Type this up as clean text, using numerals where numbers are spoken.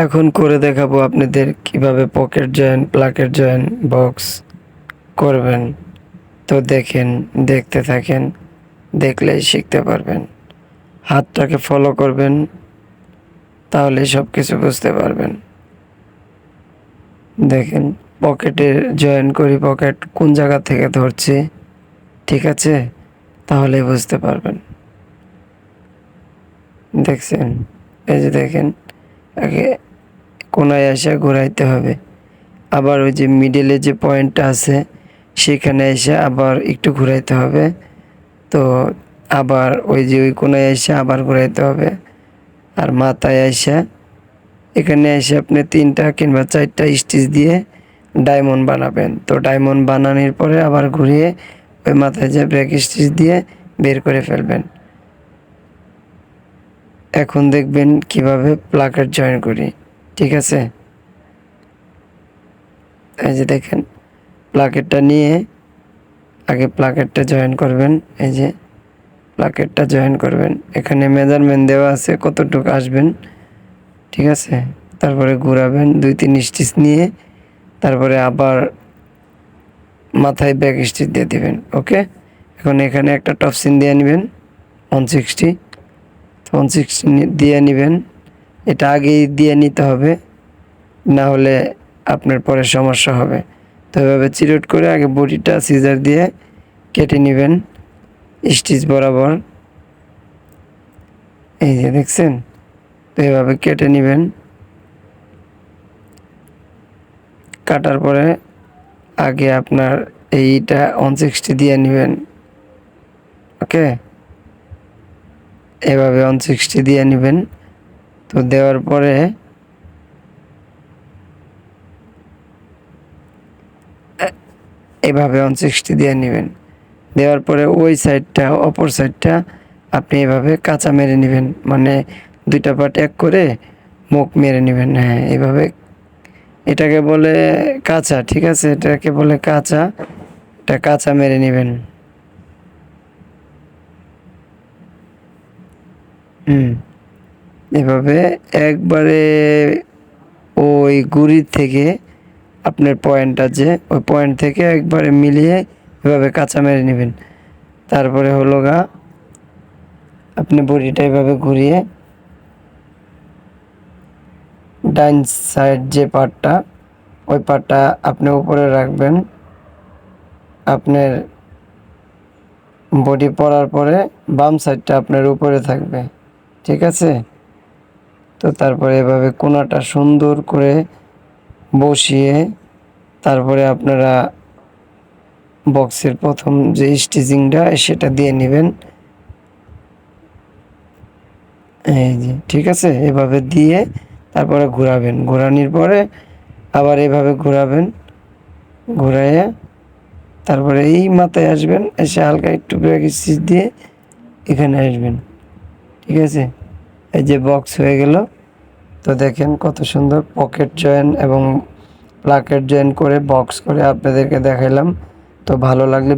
এখন করে দেখাবো আপনাদের কিভাবে pocket join, placket join, box করবেন। তো দেখেন, দেখতে থাকেন, দেখলেই শিখতে পারবেন। হাতটাকে ফলো করবেন, তাহলেই সব কিছু বুঝতে পারবেন। দেখেন, পকেটে জয়েন করি, পকেট কোন জায়গা থেকে ধরছি, ঠিক আছে? তাহলেই বুঝতে পারবেন। দেখছেন? এই যে দেখেন, আগে কোনায় এসে ঘোরাইতে হবে। আবার ওই যে মিডলে যে পয়েন্টটা আছে সেখানে এসে আবার একটু ঘুরাইতে হবে। তো আবার ওই যে ওই কোনায় এসে আবার ঘুরাইতে হবে। আর মাথায় এসে এখানে এসে আপনি 3টা কিংবা 4টা স্টিচ দিয়ে ডায়মন্ড বানাবেন। তো ডায়মন্ড বানানোর পরে আবার ঘুরিয়ে ওই মাথায় যে ব্রেক স্টিচ দিয়ে বের করে ফেলবেন। এখন দেখবেন কিভাবে প্লাকেট জয়েন করি, ঠিক আছে? এই যে দেখেন, প্লাকেটটা নিয়ে আগে প্লাকেটটা জয়েন করবেন। এই যে প্লাকেটটা জয়েন করবেন, এখানে মেজারমেন্ট দেওয়া আছে কতটুকু আসবেন, ঠিক আছে? তারপরে ঘোরাবেন 2-3 স্টিচ নিয়ে, তারপরে আবার মাথায় ব্যাক স্টিচ দিয়ে দিবেন। ওকে, এখন এখানে একটা টপসিন দিয়ে নেবেন 160, 160 দিয়ে নেবেন। এটা আগেই দিয়ে নিতে হবে, না হলে আপনার পরে সমস্যা হবে। তো এভাবে চিরুট করে আগে বডিটা সিজার দিয়ে কেটে নেবেন স্টিচ বরাবর। এই যে দেখছেন, তো এভাবে কেটে নেবেন। কাটার পরে আগে আপনার এইটা 160 দিয়ে নেবেন। ওকে, এভাবে 160 দিয়ে নেবেন। তো দেওয়ার পরে এভাবে 160 দিয়ে নেবেন। দেওয়ার পরে ওই সাইডটা, অপর সাইডটা আপনি এভাবে কাঁচা মেরে নেবেন, মানে 2টা পার্ট এক করে মুখ মেরে নেবেন। হ্যাঁ, এভাবে, এটাকে বলে কাঁচা, ঠিক আছে? এটাকে বলে কাঁচা, এটা কাঁচা মেরে নেবেন। এভাবে একবারে ওই গুড়ির থেকে আপনার পয়েন্ট আছে, ওই পয়েন্ট থেকে একবারে মিলিয়ে এভাবে কাঁচা মেরে নেবেন। তারপরে হলো গা আপনি বড়িটা এভাবে ঘুরিয়ে ডাইন সাইড যে পার্টটা, ওই পার্টটা আপনি উপরে রাখবেন। আপনার বডি পরার পরে বাম সাইডটা আপনার উপরে থাকবে, ঠিক আছে? তো তারপরে এভাবে কোণাটা সুন্দর করে বসিয়ে তারপরে আপনারা বক্সের প্রথম যে স্টিচিংটা সেটা দিয়ে নেবেন। এই যে, ঠিক আছে? এভাবে দিয়ে তারপরে ঘোরাবেন। ঘোরানোর পরে আবার এভাবে ঘোরাবেন, ঘুরাইয়ে তারপরে এই মাথায় আসবেন, এসে হালকা একটু ব্রেক স্টিচ দিয়ে এখানে আসবেন, ঠিক আছে? এই যে বক্স হয়ে গেল। তো দেখেন কত সুন্দর পকেট জয়েন এবং প্লাকেট জয়েন করে বক্স করে আপনাদেরকে দেখাইলাম। তো ভালো লাগলে